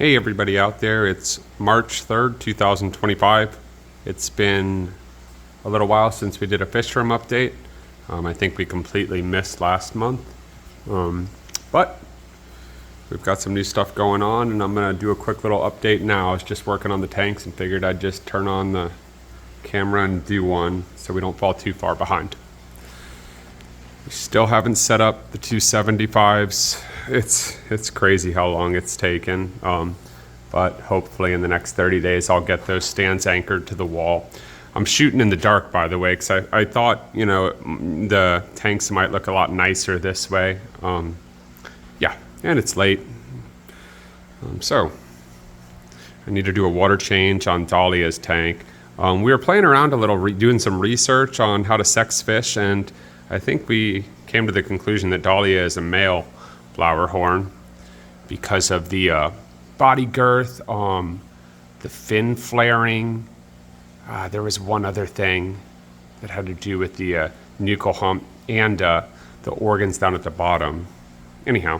Hey everybody out there, it's March 3rd, 2025. It's been a little while since we did a fish room update. I think we completely missed last month. But we've got some new stuff going on and I'm gonna do a quick little update now. I was just working on the tanks and figured I'd just turn on the camera and do one so we don't fall too far behind. We still haven't set up the 275s. It's crazy how long it's taken. But hopefully in the next 30 days, I'll get those stands anchored to the wall. I'm shooting in the dark, by the way, because I thought, the tanks might look a lot nicer this way. Yeah, and it's late. So I need to do a water change on Dahlia's tank. We were playing around a little, doing some research on how to sex fish, and I think we came to the conclusion that Dahlia is a male flower horn because of the body girth, the fin flaring. There was one other thing that had to do with the nuchal hump and the organs down at the bottom. Anyhow,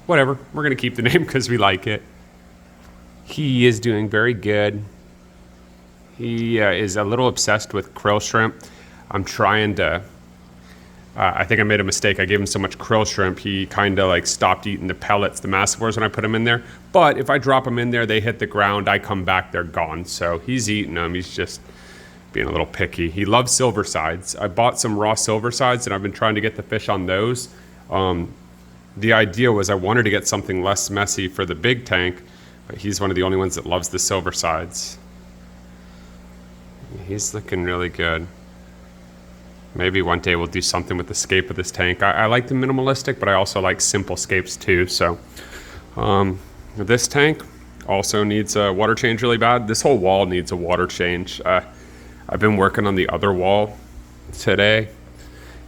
whatever. We're going to keep the name because we like it. He is doing very good. He is a little obsessed with krill shrimp. I'm trying to... I think I made a mistake. I gave him so much krill shrimp, he kind of like stopped eating the pellets, the massivores, when I put them in there. But if I drop them in there, they hit the ground, I come back, they're gone. So he's eating them. He's just being a little picky. He loves silver sides. I bought some raw silver sides and I've been trying to get the fish on those. The idea was I wanted to get something less messy for the big tank, but he's one of the only ones that loves the silver sides. He's looking really good. Maybe one day we'll do something with the scape of this tank. I like the minimalistic, but I also like simple scapes too. So this tank also needs a water change really bad. This whole wall needs a water change. I've been working on the other wall today,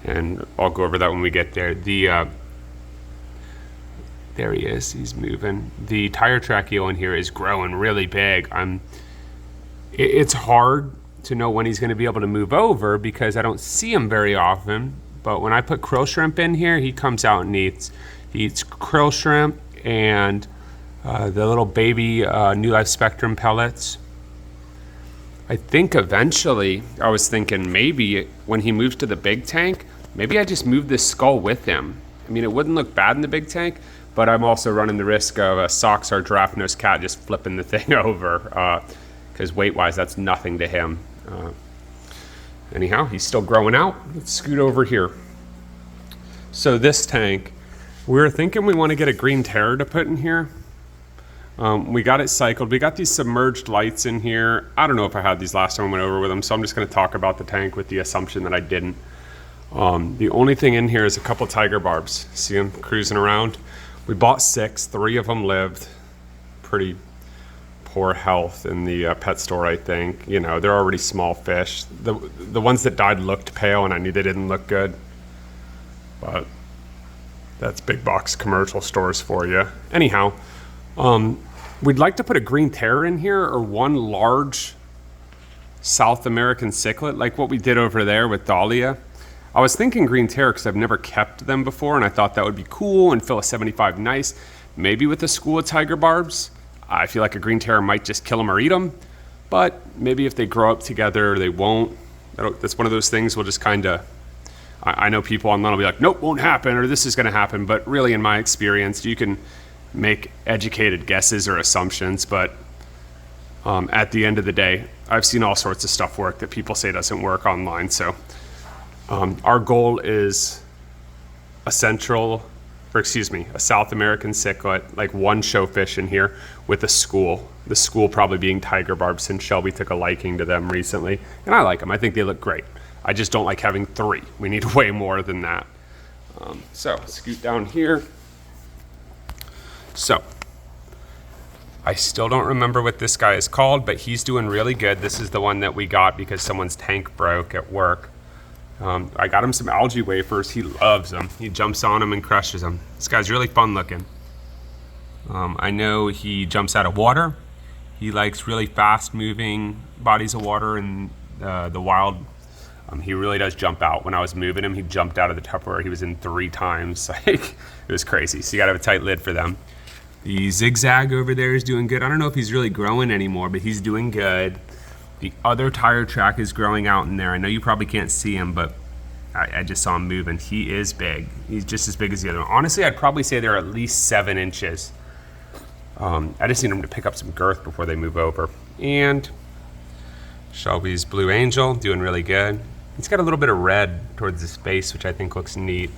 and I'll go over that when we get there. There he is, he's moving. The tire track eel in here is growing really big. It's hard to know when he's going to be able to move over because I don't see him very often. But when I put krill shrimp in here, he comes out and eats. He eats krill shrimp and the little baby New Life Spectrum pellets. I think eventually, I was thinking maybe when he moves to the big tank, maybe I just move this skull with him. I mean, it wouldn't look bad in the big tank, but I'm also running the risk of a Sox or giraffe-nosed cat just flipping the thing over because weight-wise, that's nothing to him. Anyhow, he's still growing out. Let's scoot over here. So this tank, we were thinking we want to get a green terror to put in here. We got it cycled. We got these submerged lights in here. I don't know if I had these last time I went over with them, so I'm just going to talk about the tank with the assumption that I didn't. The only thing in here is a couple tiger barbs. See them cruising around? We bought 6. 3 of them lived. Pretty poor health in the pet store, I think. They're already small fish. The ones that died looked pale and I knew they didn't look good. But that's big box commercial stores for you. Anyhow, we'd like to put a green terror in here or one large South American cichlid like what we did over there with Dahlia. I was thinking green terror because I've never kept them before and I thought that would be cool and fill a 75 nice. Maybe with a school of tiger barbs. I feel like a green terror might just kill them or eat them, but maybe if they grow up together, they won't. That's one of those things we'll just kind of, I know people online will be like, nope, won't happen, or this is going to happen. But really, in my experience, you can make educated guesses or assumptions. But at the end of the day, I've seen all sorts of stuff work that people say doesn't work online. So our goal is a South American cichlid, like one showfish in here with a school. The school probably being tiger barb since Shelby took a liking to them recently. And I like them. I think they look great. I just don't like having 3. We need way more than that. So scoot down here. So I still don't remember what this guy is called, but he's doing really good. This is the one that we got because someone's tank broke at work. I got him some algae wafers. He loves them. He jumps on them and crushes them. This guy's really fun looking. I know he jumps out of water. He likes really fast moving bodies of water in the wild. He really does jump out. When I was moving him, he jumped out of the Tupperware he was in 3 times. Like, it was crazy. So you gotta have a tight lid for them. The zigzag over there is doing good. I don't know if he's really growing anymore, but he's doing good. The other tire track is growing out in there. I know you probably can't see him, but I just saw him moving. He is big. He's just as big as the other one. Honestly, I'd probably say they're at least 7 inches. I just need them to pick up some girth before they move over. And Shelby's Blue Angel, doing really good. He's got a little bit of red towards his face, which I think looks neat.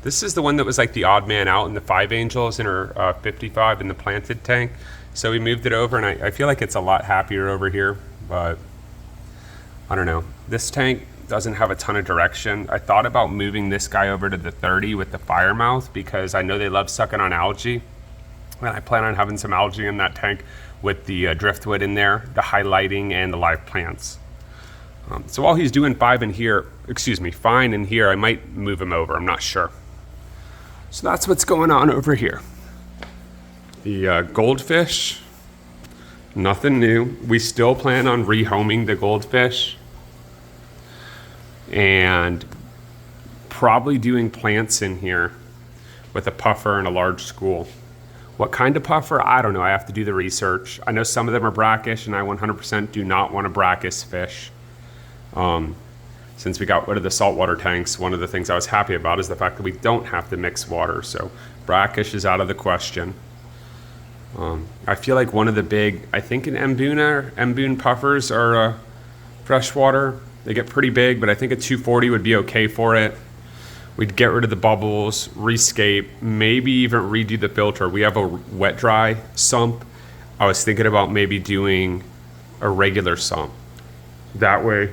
This is the one that was like the odd man out in the 5 Angels in her 55 in the planted tank. So we moved it over, and I feel like it's a lot happier over here, but I don't know. This tank doesn't have a ton of direction. I thought about moving this guy over to the 30 with the Firemouth because I know they love sucking on algae. And I plan on having some algae in that tank with the driftwood in there, the highlighting, and the live plants. So while he's doing fine in here, I might move him over. I'm not sure. So that's what's going on over here. The goldfish, nothing new. We still plan on rehoming the goldfish and probably doing plants in here with a puffer and a large school. What kind of puffer? I don't know. I have to do the research. I know some of them are brackish, and I 100% do not want a brackish fish. Since we got rid of the saltwater tanks, one of the things I was happy about is the fact that we don't have to mix water. So brackish is out of the question. I feel like one of the big, I think in Mboon puffers are freshwater. They get pretty big, but I think a 240 would be okay for it. We'd get rid of the bubbles, rescape, maybe even redo the filter. We have a wet dry sump. I was thinking about maybe doing a regular sump. That way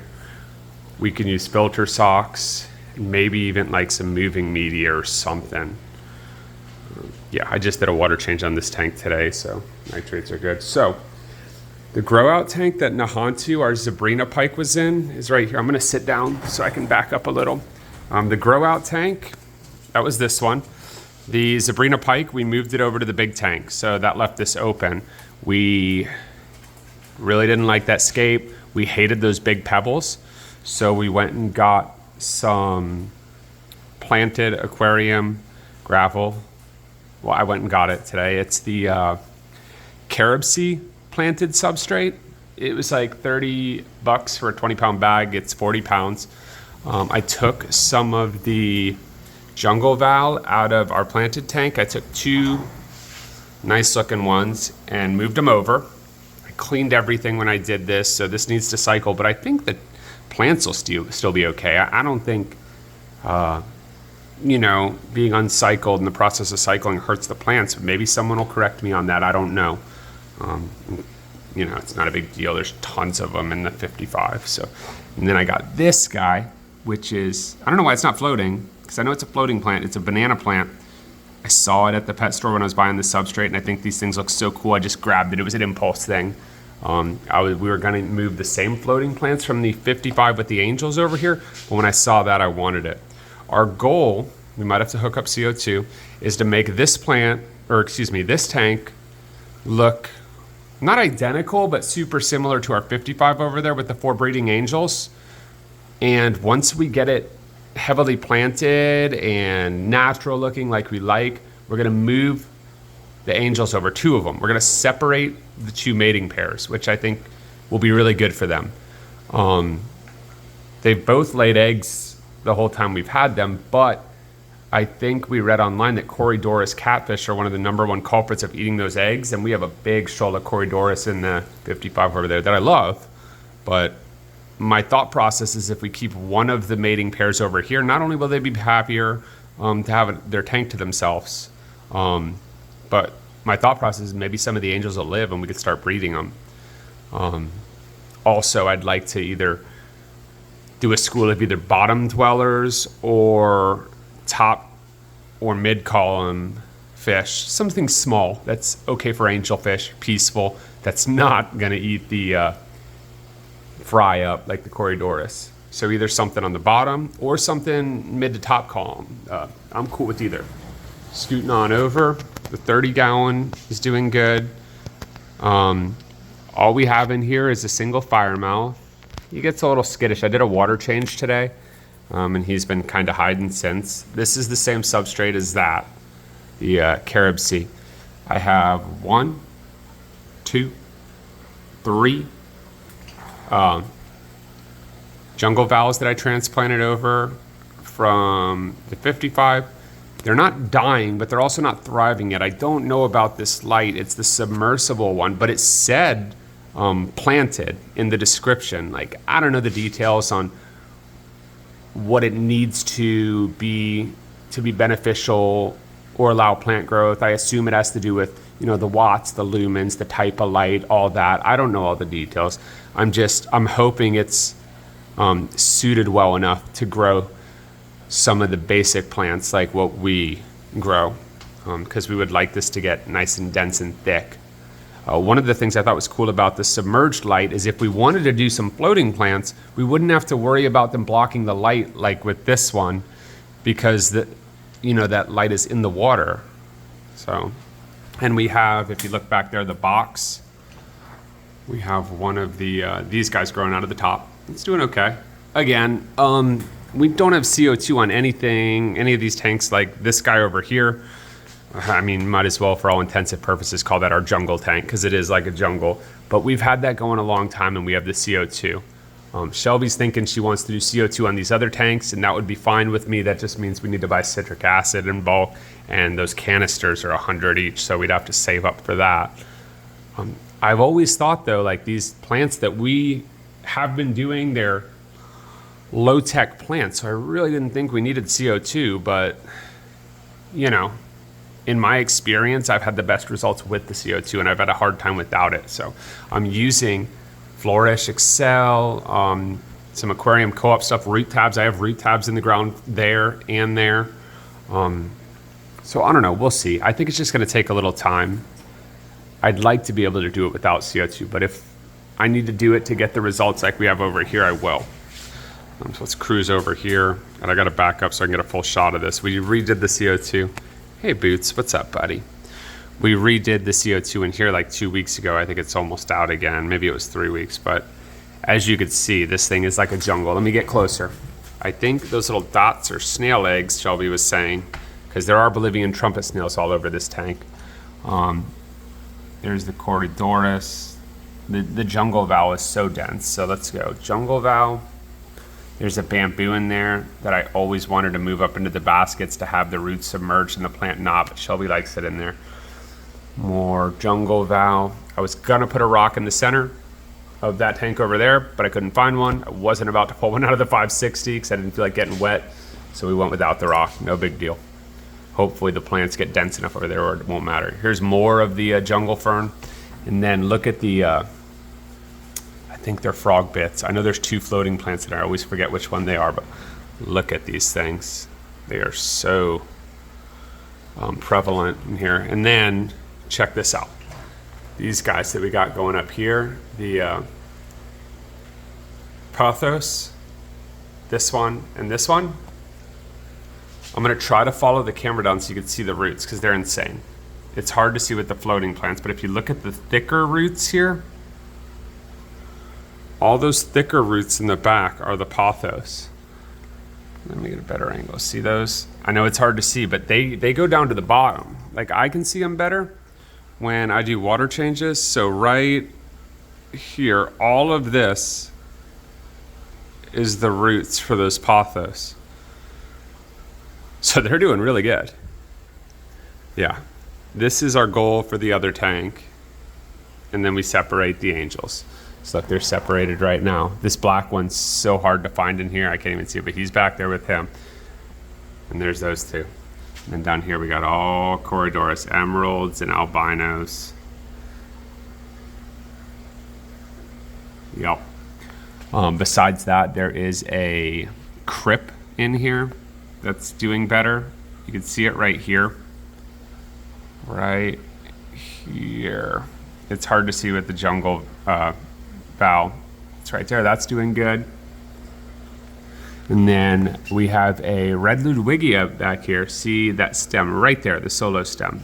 we can use filter socks, maybe even like some moving media or something. Yeah, I just did a water change on this tank today, so nitrates are good. So the grow out tank that Nahantu, our Zabrina pike, was in is right here. I'm gonna sit down so I can back up a little. The grow out tank, that was this one. The Zabrina pike, we moved it over to the big tank, so that left this open. We really didn't like that scape. We hated those big pebbles, so we went and got some planted aquarium gravel. Well, I went and got it today. It's the Carib Sea planted substrate. It was like $30 for a 20-pound bag. It's 40 pounds. I took some of the jungle val out of our planted tank. I took 2 nice looking ones and moved them over. I cleaned everything when I did this, so this needs to cycle, but I think the plants will still be okay. I don't think, being uncycled in the process of cycling hurts the plants. Maybe someone will correct me on that. I don't know. It's not a big deal. There's tons of them in the 55. So, and then I got this guy, which is, I don't know why it's not floating, because I know it's a floating plant. It's a banana plant. I saw it at the pet store when I was buying the substrate, and I think these things look so cool. I just grabbed it. It was an impulse thing. We were going to move the same floating plants from the 55 with the angels over here, but when I saw that, I wanted it. Our goal, we might have to hook up CO2, is to make this this tank look not identical, but super similar to our 55 over there with the 4 breeding angels. And once we get it heavily planted and natural looking like we like, we're gonna move the angels over, 2 of them. We're gonna separate the 2 mating pairs, which I think will be really good for them. They've both laid eggs the whole time we've had them, but I think we read online that Corydoras catfish are one of the #1 culprits of eating those eggs, and we have a big shoal of Corydoras in the 55 over there that I love, but my thought process is if we keep one of the mating pairs over here, not only will they be happier to have their tank to themselves, but my thought process is maybe some of the angels will live and we could start breeding them. Also, I'd like to either do a school of either bottom dwellers or top or mid column fish, something small that's okay for angelfish, peaceful, that's not gonna eat the fry up like the Corydoras. So either something on the bottom or something mid to top column. I'm cool with either. Scooting on over, the 30-gallon is doing good. All we have in here is a single Firemouth. He gets a little skittish. I did a water change today, and he's been kind of hiding since. This is the same substrate as that. the carob sea. I have 1, 2, 3 jungle vowels that I transplanted over from the 55. They're not dying, but they're also not thriving yet. I don't know about this light. It's the submersible one, but it said planted in the description. Like, I don't know the details on what it needs to be beneficial or allow plant growth. I assume it has to do with, the watts, the lumens, the type of light, all that. I don't know all the details. I'm hoping it's suited well enough to grow some of the basic plants like what we grow, because we would like this to get nice and dense and thick. One of the things I thought was cool about the submerged light is if we wanted to do some floating plants, we wouldn't have to worry about them blocking the light like with this one, because that light is in the water. So, and we have, if you look back there, the box, we have one of these guys growing out of the top. It's doing okay. Again, we don't have CO2 on any of these tanks like this guy over here. I mean, might as well, for all intensive purposes, call that our jungle tank, because it is like a jungle. But we've had that going a long time, and we have the CO2. Shelby's thinking she wants to do CO2 on these other tanks, and that would be fine with me. That just means we need to buy citric acid in bulk, and those canisters are 100 each, so we'd have to save up for that. I've always thought, though, like these plants that we have been doing, they're low-tech plants, so I really didn't think we needed CO2, but, in my experience, I've had the best results with the CO2, and I've had a hard time without it. So I'm using Flourish, Excel, some aquarium co-op stuff, root tabs. I have root tabs in the ground there and there. So I don't know, we'll see. I think it's just gonna take a little time. I'd like to be able to do it without CO2, but if I need to do it to get the results like we have over here, I will. So let's cruise over here, and I gotta back up so I can get a full shot of this. We redid the CO2. Hey Boots, what's up, buddy? We redid the CO2 in here like 2 weeks ago. I think it's almost out again. Maybe it was 3 weeks, but as you could see, this thing is like a jungle. Let me get closer. I think those little dots are snail eggs, Shelby was saying, because there are Bolivian trumpet snails all over this tank. There's the Corydorus. The jungle vowel is so dense. So let's go. Jungle vowel. There's a bamboo in there that I always wanted to move up into the baskets to have the roots submerged in the plant knob, but Shelby likes it in there. More jungle vowel. I was gonna put a rock in the center of that tank over there, but I couldn't find one. I wasn't about to pull one out of the 560 because I didn't feel like getting wet, so we went without the rock. No big deal. Hopefully the plants get dense enough over there or it won't matter. Here's more of the jungle fern, and then look at the I think they're frog bits. I know there's 2 floating plants in there. I always forget which one they are, but look at these things. They are so prevalent in here. And then check this out. These guys that we got going up here, the Pothos, this one, and this one. I'm gonna try to follow the camera down so you can see the roots, because they're insane. It's hard to see with the floating plants, but if you look at the thicker roots here, all those thicker roots in the back are the pothos. Let me get a better angle. See those? I know it's hard to see, but they go down to the bottom. Like I can see them better when I do water changes. So right here, all of this is the roots for those pothos. So they're doing really good. Yeah, this is our goal for the other tank. And then we separate the angels. So look, they're separated right now. This black one's so hard to find in here. I can't even see it, but he's back there with him. And there's those 2. And then down here we got all Corydorus, emeralds and albinos. Yep. Besides that, there is a crip in here that's doing better. You can see it right here. Right here. It's hard to see with the jungle vowel. It's right there. That's doing good. And then we have a red Ludwigia back here. See that stem right there, the solo stem.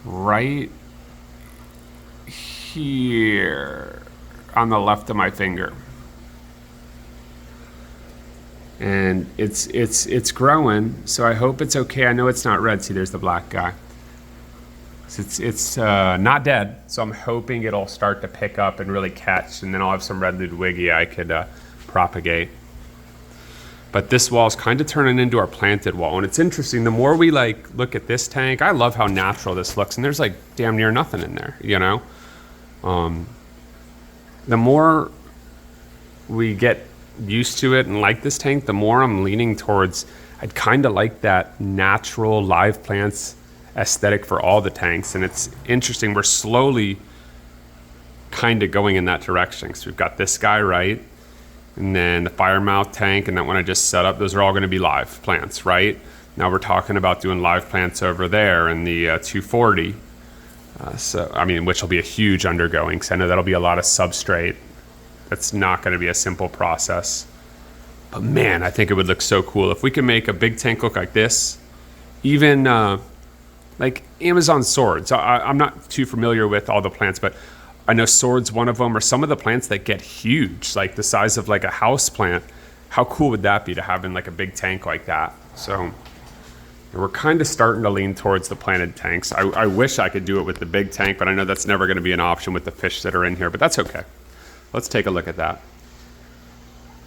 Right here on the left of my finger. and it's growing. So I hope it's okay. I know it's not red. See, there's the black guy. So it's not dead. So I'm hoping it'll start to pick up and really catch, and then I'll have some red Ludwigia I could propagate. But this wall is kind of turning into our planted wall, and it's interesting. The more we like look at this tank, I love how natural this looks, and there's like damn near nothing in there, you know. The more we get used to it and like this tank, the more I'm leaning towards I'd kind of like that natural live plants aesthetic for all the tanks. And it's interesting, we're slowly kind of going in that direction. So we've got this guy, right? And then the Firemouth tank and that one I just set up, those are all going to be live plants, right? Now we're talking about doing live plants over there in the 240. So, I mean, which will be a huge undergoing, because I know that'll be a lot of substrate. That's not going to be a simple process. But man, I think it would look so cool if we could make a big tank look like this. Even like Amazon swords. I'm not too familiar with all the plants, but I know swords, one of them, or some of the plants that get huge, like the size of like a house plant. How cool would that be to have in like a big tank like that? So we're kind of starting to lean towards the planted tanks. I wish I could do it with the big tank, but I know that's never going to be an option with the fish that are in here, but that's okay. Let's take a look at that.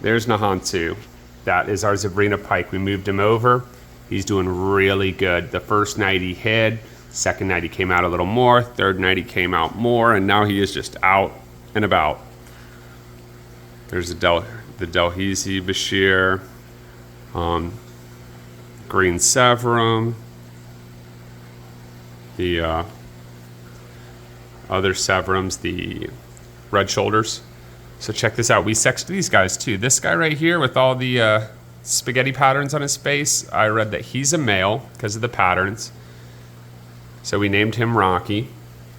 There's Nahantu. That is our Zabrina pike. We moved him over. He's doing really good. The first night he hid, second night he came out a little more, third night he came out more, and now he is just out and about. There's the Delhaize Bashir, Green Severum, the other Severums, the Red Shoulders. So check this out. We sexed these guys too. This guy right here with all the spaghetti patterns on his face, I read that he's a male because of the patterns. So we named him Rocky.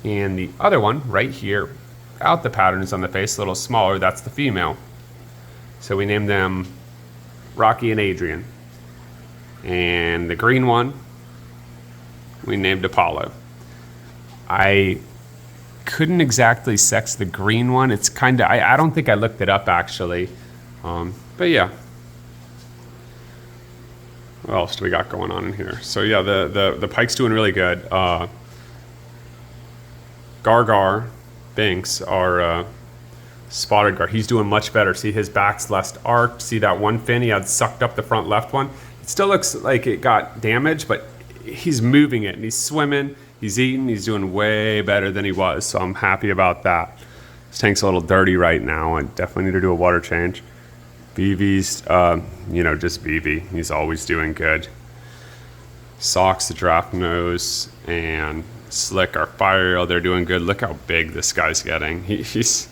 And the other one right here, without the patterns on the face, a little smaller, that's the female. So we named them Rocky and Adrian. And the green one, we named Apollo. I couldn't exactly sex the green one. It's kind of, I don't think I looked it up actually. But yeah. What else do we got going on in here? So yeah, the pike's doing really good. Gargar Binks, our spotted gar, he's doing much better. See, his back's less arced. See that one fin he had sucked up the front left one? It still looks like it got damaged, but he's moving it and he's swimming, he's eating, he's doing way better than he was. So I'm happy about that. This tank's a little dirty right now. I definitely need to do a water change. BV's, just BV. He's always doing good. Socks, the draft nose, and Slick, our fire, they're doing good. Look how big this guy's getting. He's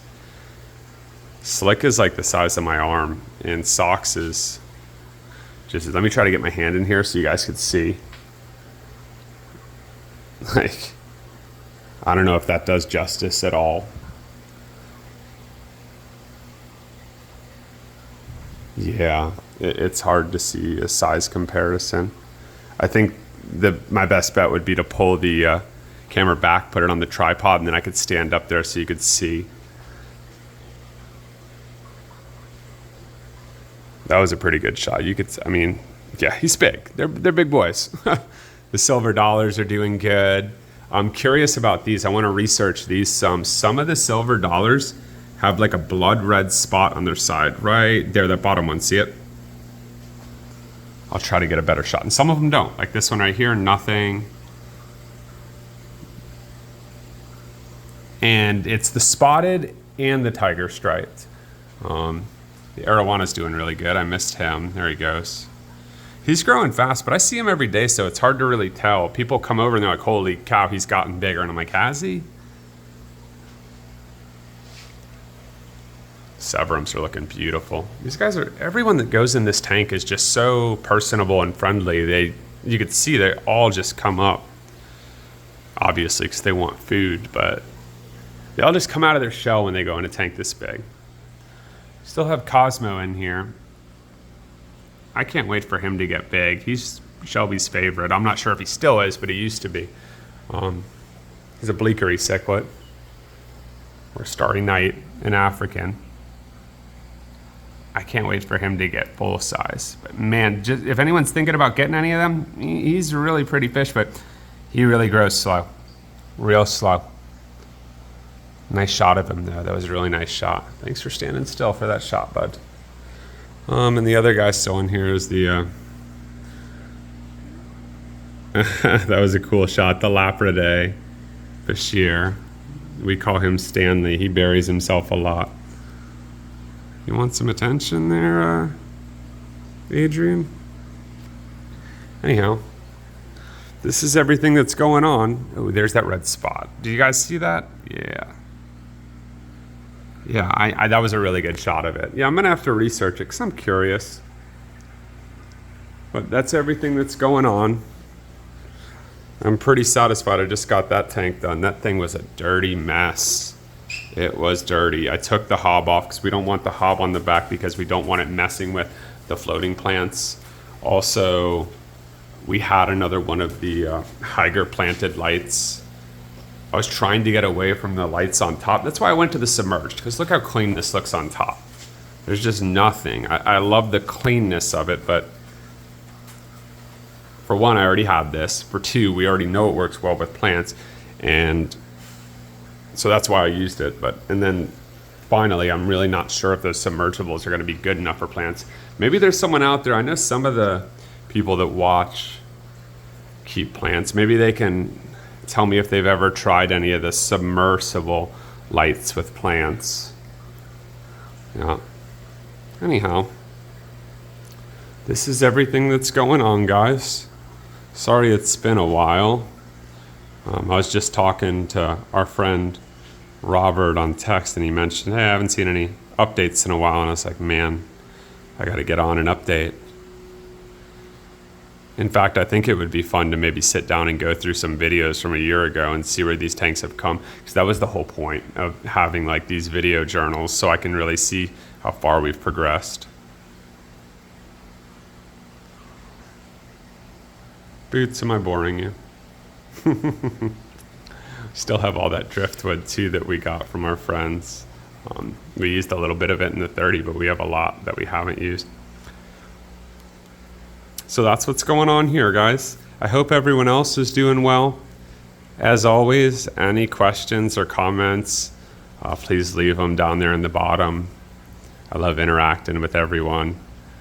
Slick is like the size of my arm, and Socks is just, let me try to get my hand in here so you guys could see. Like, I don't know if that does justice at all. Yeah, it's hard to see a size comparison. I think my best bet would be to pull the camera back, put it on the tripod, and then I could stand up there so you could see. That was a pretty good shot. You could, yeah, he's big. They're big boys. The silver dollars are doing good. I'm curious about these. I want to research these some. Some of the silver dollars have like a blood red spot on their side right there, that bottom one. See it? I'll try to get a better shot. And some of them don't. Like this one right here, nothing. And it's the spotted and the tiger striped. The Arowana's doing really good. I missed him. There he goes. He's growing fast, but I see him every day, so it's hard to really tell. People come over and they're like, holy cow, he's gotten bigger. And I'm like, has he? Severums are looking beautiful. These guys are, everyone that goes in this tank is just so personable and friendly. You could see they all just come up, obviously, because they want food, but they all just come out of their shell when they go in a tank this big. Still have Cosmo in here. I can't wait for him to get big. He's Shelby's favorite. I'm not sure if he still is, but he used to be. He's a bleakery cichlid, or Starry Night, an African. I can't wait for him to get full size. But man, just if anyone's thinking about getting any of them, he's a really pretty fish, but he really grows slow, real slow. Nice shot of him though. That was a really nice shot. Thanks for standing still for that shot, bud. And the other guy still in here is the that was a cool shot. The Lapridae Bashir. We call him Stanley. He buries himself a lot. You want some attention there, Adrian? Anyhow, this is everything that's going on. Oh, there's that red spot. Do you guys see that? Yeah. Yeah, I that was a really good shot of it. Yeah, I'm gonna have to research it because I'm curious. But that's everything that's going on. I'm pretty satisfied I just got that tank done. That thing was a dirty mess. It was dirty. I took the hob off because we don't want the hob on the back because we don't want it messing with the floating plants. Also, we had another one of the Higer planted lights. I was trying to get away from the lights on top. That's why I went to the submerged, because look how clean this looks on top. There's just nothing. I love the cleanness of it, but for one, I already had this. For two, we already know it works well with plants, and so that's why I used it. And then finally, I'm really not sure if those submersibles are going to be good enough for plants. Maybe there's someone out there. I know some of the people that watch keep plants. Maybe they can tell me if they've ever tried any of the submersible lights with plants. Yeah. Anyhow, this is everything that's going on, guys. Sorry it's been a while. I was just talking to our friend Robert on text, and he mentioned, hey, I haven't seen any updates in a while. And I was like, man, I got to get on an update. In fact, I think it would be fun to maybe sit down and go through some videos from a year ago and see where these tanks have come. Because that was the whole point of having like these video journals, so I can really see how far we've progressed. Boots, am I boring you? Still have all that driftwood too that we got from our friends. We used a little bit of it in the 30, but we have a lot that we haven't used. So that's what's going on here, guys. I hope everyone else is doing well. As always, any questions or comments, please leave them down there in the bottom. I love interacting with everyone.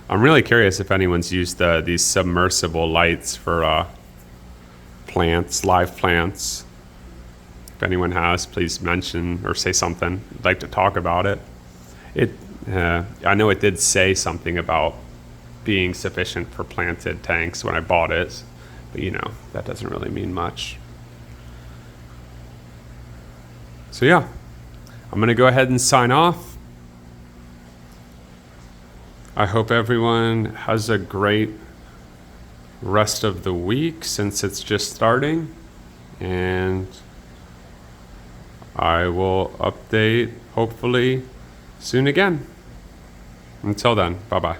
I'm really curious if anyone's used these submersible lights for plants, live plants. If anyone has, please mention or say something. I'd like to talk about it. I know it did say something about being sufficient for planted tanks when I bought it, but you know, that doesn't really mean much. So yeah, I'm gonna go ahead and sign off. I hope everyone has a great rest of the week since it's just starting, and I will update hopefully soon again. Until then, bye-bye.